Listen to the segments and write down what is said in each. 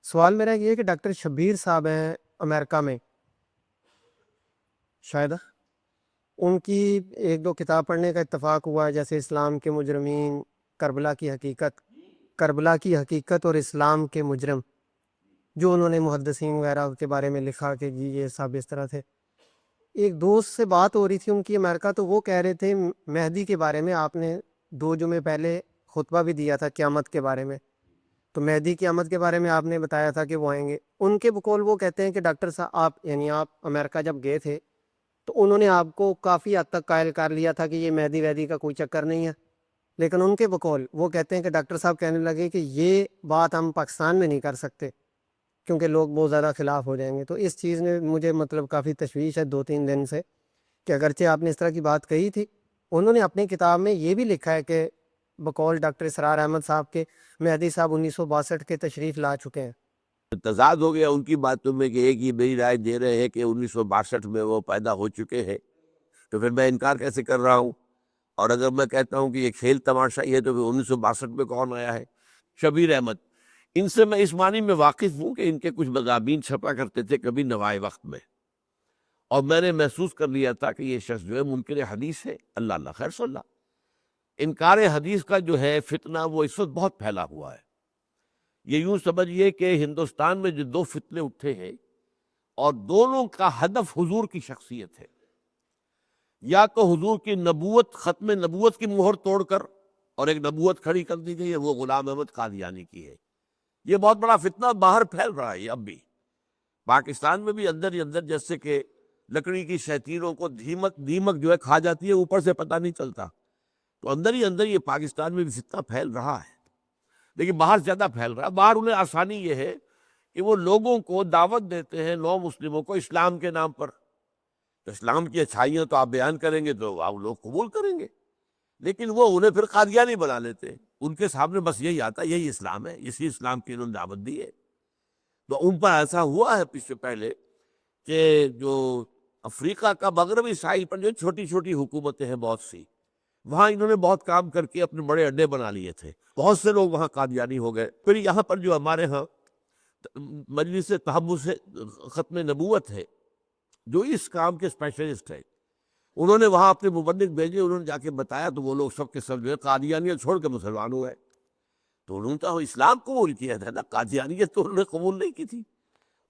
سوال میرا یہ ہے کہ ڈاکٹر شبیر صاحب ہیں امریکہ میں، شاید ان کی ایک دو کتاب پڑھنے کا اتفاق ہوا ہے، جیسے اسلام کے مجرمین، کربلا کی حقیقت اور اسلام کے مجرم، جو انہوں نے محدثین وغیرہ کے بارے میں لکھا کہ جی یہ سب اس طرح تھے۔ ایک دوست سے بات ہو رہی تھی ان کی امریکہ، تو وہ کہہ رہے تھے مہدی کے بارے میں آپ نے 2 جمعے پہلے خطبہ بھی دیا تھا قیامت کے بارے میں، تو مہدی کی آمد کے بارے میں آپ نے بتایا تھا کہ وہ آئیں گے۔ ان کے بقول وہ کہتے ہیں کہ ڈاکٹر صاحب آپ امریکہ جب گئے تھے تو انہوں نے آپ کو کافی حد تک قائل کر لیا تھا کہ یہ مہدی ویدی کا کوئی چکر نہیں ہے، لیکن ان کے بقول وہ کہتے ہیں کہ ڈاکٹر صاحب کہنے لگے کہ یہ بات ہم پاکستان میں نہیں کر سکتے کیونکہ لوگ بہت زیادہ خلاف ہو جائیں گے۔ تو اس چیز نے مجھے کافی تشویش ہے 2-3 دن سے، کہ اگرچہ آپ نے اس طرح کی بات کہی تھی، انہوں نے اپنی کتاب میں یہ بھی لکھا ہے کہ بقول ڈاکٹر اسرار احمد صاحب کے مہدی صاحب 1962 کے تشریف لا چکے ہیں۔ تضاد ہو گیا ان کی باتوں میں کہ ایک ہی میری رائے دے رہے ہیں کہ 1962 میں وہ پیدا ہو چکے ہیں، تو پھر میں انکار کیسے کر رہا ہوں؟ اور اگر میں کہتا ہوں کہ یہ کھیل تماشا ہی ہے تو پھر 1962 میں کون آیا ہے؟ شبیر احمد، ان سے میں اس معنی میں واقف ہوں کہ ان کے کچھ مضامین چھپا کرتے تھے کبھی نوائے وقت میں، اور میں نے محسوس کر لیا تھا کہ یہ شخص جو ہے منکر حدیث ہے۔ اللہ اللہ خیر صلی اللہ، انکار حدیث کا جو ہے فتنہ وہ اس وقت بہت پھیلا ہوا ہے۔ یہ یوں سمجھیے کہ ہندوستان میں جو 2 فتنے اٹھے ہیں اور دونوں کا ہدف حضور کی شخصیت ہے، یا تو حضور کی نبوت، ختم نبوت کی مہر توڑ کر اور ایک نبوت کھڑی کر دی گئی ہے، وہ غلام احمد قادیانی کی ہے۔ یہ بہت بڑا فتنہ باہر پھیل رہا ہے اب بھی، پاکستان میں بھی اندر ہی اندر، جیسے کہ لکڑی کی شیطینوں کو دیمک جو ہے کھا جاتی ہے، اوپر سے پتہ نہیں چلتا، تو اندر ہی اندر یہ پاکستان میں بھی فتنہ پھیل رہا ہے، لیکن باہر زیادہ پھیل رہا ہے۔ باہر انہیں آسانی یہ ہے کہ وہ لوگوں کو دعوت دیتے ہیں، نو مسلموں کو، اسلام کے نام پر، تو اسلام کی اچھائیاں تو آپ بیان کریں گے تو آپ لوگ قبول کریں گے، لیکن وہ انہیں پھر قادیانی بنا لیتے ہیں۔ ان کے سامنے بس یہی آتا ہے، یہی اسلام ہے، اسی اسلام کی انہوں نے دعوت دی ہے۔ تو ان پر ایسا ہوا ہے پیچھے پہلے کہ جو افریقہ کا مغربی ساحل پر جو چھوٹی چھوٹی حکومتیں ہیں بہت سی، وہاں انہوں نے بہت کام کر کے اپنے بڑے اڈے بنا لیے تھے، بہت سے لوگ وہاں قادیانی ہو گئے۔ پھر یہاں پر جو ہمارے ہاں مجلس تحفظ ختم نبوت ہے، جو اس کام کے اسپیشلسٹ ہیں، انہوں نے وہاں اپنے مبلغ بھیجے، انہوں نے جا کے بتایا، تو وہ لوگ سب کے سب جو ہے قادیانیت چھوڑ کے مسلمان ہوئے۔ تو انہوں نے تو اسلام قبول کیا تھا نا، قادیانیت تو انہوں نے قبول نہیں کی تھی،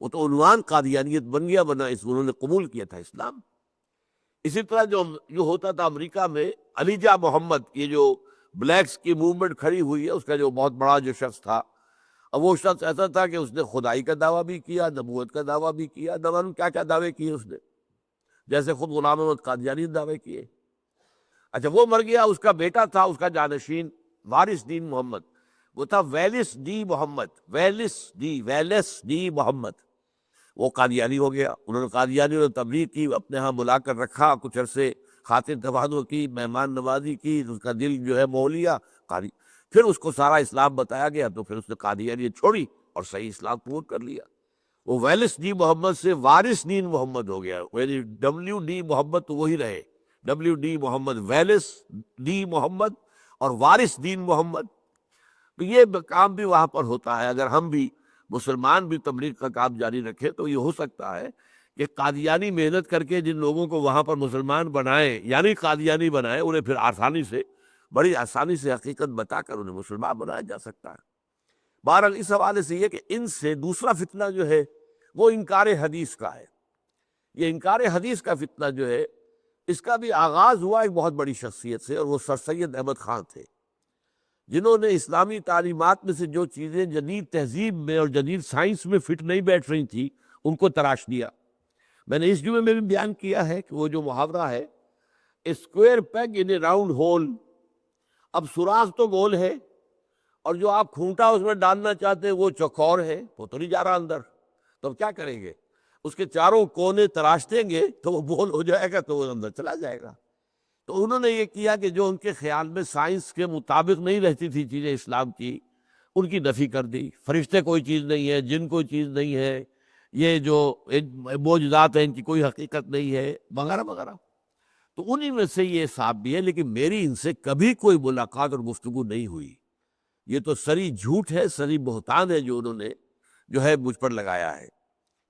وہ تو عنوان قادیانیت بن گیا، بنا اس انہوں نے قبول کیا تھا اسلام۔ اسی طرح جو ہوتا تھا امریکہ میں، علیجہ محمد، یہ جو بلیکس کی موومنٹ کھڑی ہوئی ہے، اس کا جو بہت بڑا جو شخص تھا، اب وہ شخص ایسا تھا کہ اس نے خدائی کا دعویٰ بھی کیا، نبوت کا دعویٰ بھی کیا، نہ معلوم کیا کیا دعوے کیے اس نے، جیسے خود غلام احمد قادیانی نے دعوے کیے۔ اچھا، وہ مر گیا، اس کا بیٹا تھا، اس کا جانشین وارث دین محمد، وہ تھا ویلس ڈی محمد، وہ قادیانی ہو گیا۔ انہوں نے قادیانیوں نے تبلیغ کی، اپنے ہاں بلا کر رکھا، کچھ عرصے خاطر تواضع کی، مہمان نوازی کی، اس کا دل جو ہے موہ لیا، پھر اس کو سارا اسلام بتایا گیا، تو پھر اس نے قادیانیت چھوڑی اور صحیح اسلام قبول کر لیا۔ وہ ویلس ڈی محمد سے وارث دین محمد ہو گیا، ڈبلیو ڈی محمد تو وہی رہے، ڈبلیو ڈی محمد، ویلس ڈی محمد اور وارث دین محمد۔ تو یہ کام بھی وہاں پر ہوتا ہے۔ اگر ہم بھی مسلمان بھی تبلیغ کا کام جاری رکھے تو یہ ہو سکتا ہے کہ قادیانی محنت کر کے جن لوگوں کو وہاں پر مسلمان بنائے، یعنی قادیانی بنائے، انہیں پھر بڑی آسانی سے حقیقت بتا کر انہیں مسلمان بنایا جا سکتا ہے۔ بہرحال اس حوالے سے یہ کہ ان سے دوسرا فتنہ جو ہے وہ انکار حدیث کا ہے۔ یہ انکار حدیث کا فتنہ جو ہے، اس کا بھی آغاز ہوا ایک بہت بڑی شخصیت سے، اور وہ سر سید احمد خان تھے، جنہوں نے اسلامی تعلیمات میں سے جو چیزیں جدید تہذیب میں اور جدید سائنس میں فٹ نہیں بیٹھ رہی تھیں، ان کو تراش دیا۔ میں نے اس جمعے میں بھی بیان کیا ہے کہ وہ جو محاورہ ہے، square peg in a round hole, اب سوراخ تو گول ہے، اور جو آپ کھونٹا اس میں ڈالنا چاہتے ہیں وہ چوکور ہے، وہ تو نہیں جا رہا اندر، تو اب کیا کریں گے؟ اس کے چاروں کونے تراش دیں گے تو وہ گول ہو جائے گا، تو وہ اندر چلا جائے گا۔ تو انہوں نے یہ کیا کہ جو ان کے خیال میں سائنس کے مطابق نہیں رہتی تھی چیزیں اسلام کی، ان کی نفی کر دی۔ فرشتے کوئی چیز نہیں ہے، جن کوئی چیز نہیں ہے، یہ جو معجزات ہیں ان کی کوئی حقیقت نہیں ہے، وغیرہ وغیرہ۔ تو انہی میں سے یہ صاحب بھی ہے، لیکن میری ان سے کبھی کوئی ملاقات اور گفتگو نہیں ہوئی۔ یہ تو سری جھوٹ ہے، سری بہتان ہے جو انہوں نے جو ہے مجھ پر لگایا ہے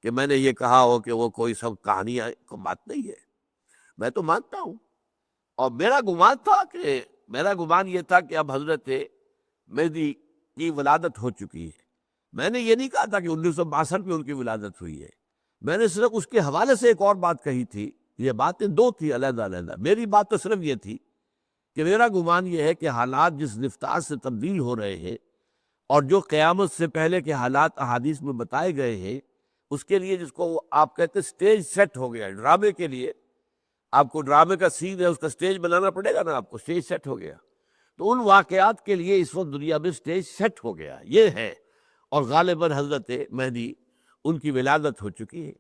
کہ میں نے یہ کہا ہو کہ وہ کوئی سب کہانیاں کو بات نہیں ہے. میں تو مانتا ہوں، اور میرا گمان یہ تھا کہ اب حضرت مہدی کی ولادت ہو چکی ہے. میں نے یہ نہیں کہا تھا کہ 1962 میں ان کی ولادت ہوئی ہے. میں نے صرف اس کے حوالے سے ایک اور بات کہی تھی. یہ باتیں دو تھی علیحدہ علیحدہ. میری بات تو صرف یہ تھی کہ میرا گمان یہ ہے کہ حالات جس رفتار سے تبدیل ہو رہے ہیں، اور جو قیامت سے پہلے کے حالات احادیث میں بتائے گئے ہیں، اس کے لیے جس کو آپ کہتے سٹیج سیٹ ہو گیا. ڈرامے کے لیے آپ کو ڈرامے کا سین ہے، اس کا سٹیج بنانا پڑے گا نا آپ کو. سٹیج سیٹ ہو گیا. تو ان واقعات کے لیے اس وقت دنیا میں سٹیج سیٹ ہو گیا یہ ہے، اور غالباً حضرت مہدی ان کی ولادت ہو چکی ہے.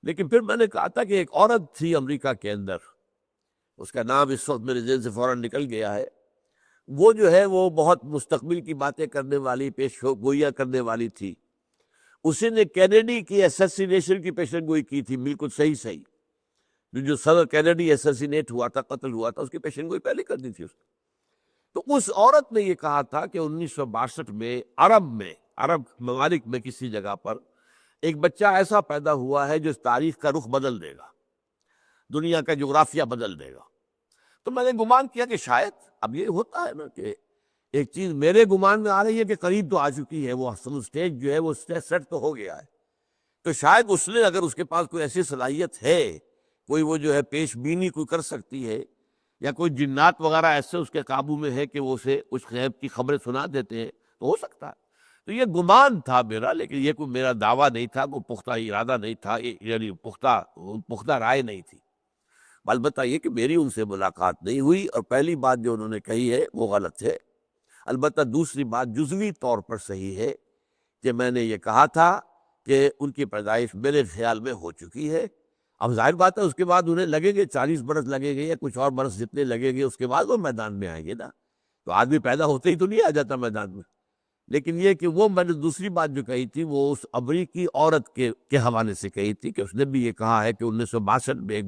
لیکن پھر میں نے کہا تھا کہ ایک عورت تھی امریکہ کے اندر، اس کا نام اس وقت میرے ذہن سے فوراً نکل گیا ہے. وہ جو ہے وہ بہت مستقبل کی باتیں کرنے والی، پیش گوئیاں کرنے والی تھی. اسی نے کینیڈی کی اسیسینیشن کی پیشن گوئی کی تھی. بالکل صحیح. جو صدر کینیڈی اسیسینیٹ ہوا تھا، قتل ہوا تھا، اس کی پیشن گوئی پہلے کر دی تھی اس نے. تو اس عورت نے یہ کہا تھا کہ 1962 میں عرب ممالک میں کسی جگہ پر ایک بچہ ایسا پیدا ہوا ہے جو اس تاریخ کا رخ بدل دے گا، دنیا کا جغرافیہ بدل دے گا. تو میں نے گمان کیا کہ شاید اب یہ ہوتا ہے نا کہ ایک چیز میرے گمان میں آ رہی ہے کہ قریب تو آ چکی ہے، وہ سٹیج جو ہے وہ سیٹ تو ہو گیا ہے. تو شاید اس نے، اگر اس کے پاس کوئی ایسی صلاحیت ہے، کوئی وہ جو ہے پیش بینی کوئی کر سکتی ہے، یا کوئی جنات وغیرہ ایسے اس کے قابو میں ہے کہ وہ اسے اس غیب کی خبریں سنا دیتے ہیں، تو ہو سکتا ہے. تو یہ گمان تھا میرا، لیکن یہ کوئی میرا دعویٰ نہیں تھا، کوئی پختہ ارادہ نہیں تھا، یعنی پختہ رائے نہیں تھی. البتہ یہ کہ میری ان سے ملاقات نہیں ہوئی، اور پہلی بات جو انہوں نے کہی ہے وہ غلط ہے. البتہ دوسری بات جزوی طور پر صحیح ہے کہ میں نے یہ کہا تھا کہ ان کی پیدائش میرے خیال میں ہو چکی ہے. اب ظاہر بات ہے اس کے بعد انہیں لگیں گے 40 برس لگیں گے یا کچھ اور برس جتنے لگیں گے، اس کے بعد وہ میدان میں آئیں گے نا. تو آدمی پیدا ہوتے ہی تو نہیں آ جاتا میدان میں. لیکن یہ کہ وہ میں نے دوسری بات جو کہی تھی وہ اس امریکی عورت کے حوالے سے کہی تھی کہ اس نے بھی یہ کہا ہے کہ 1962 میں ایک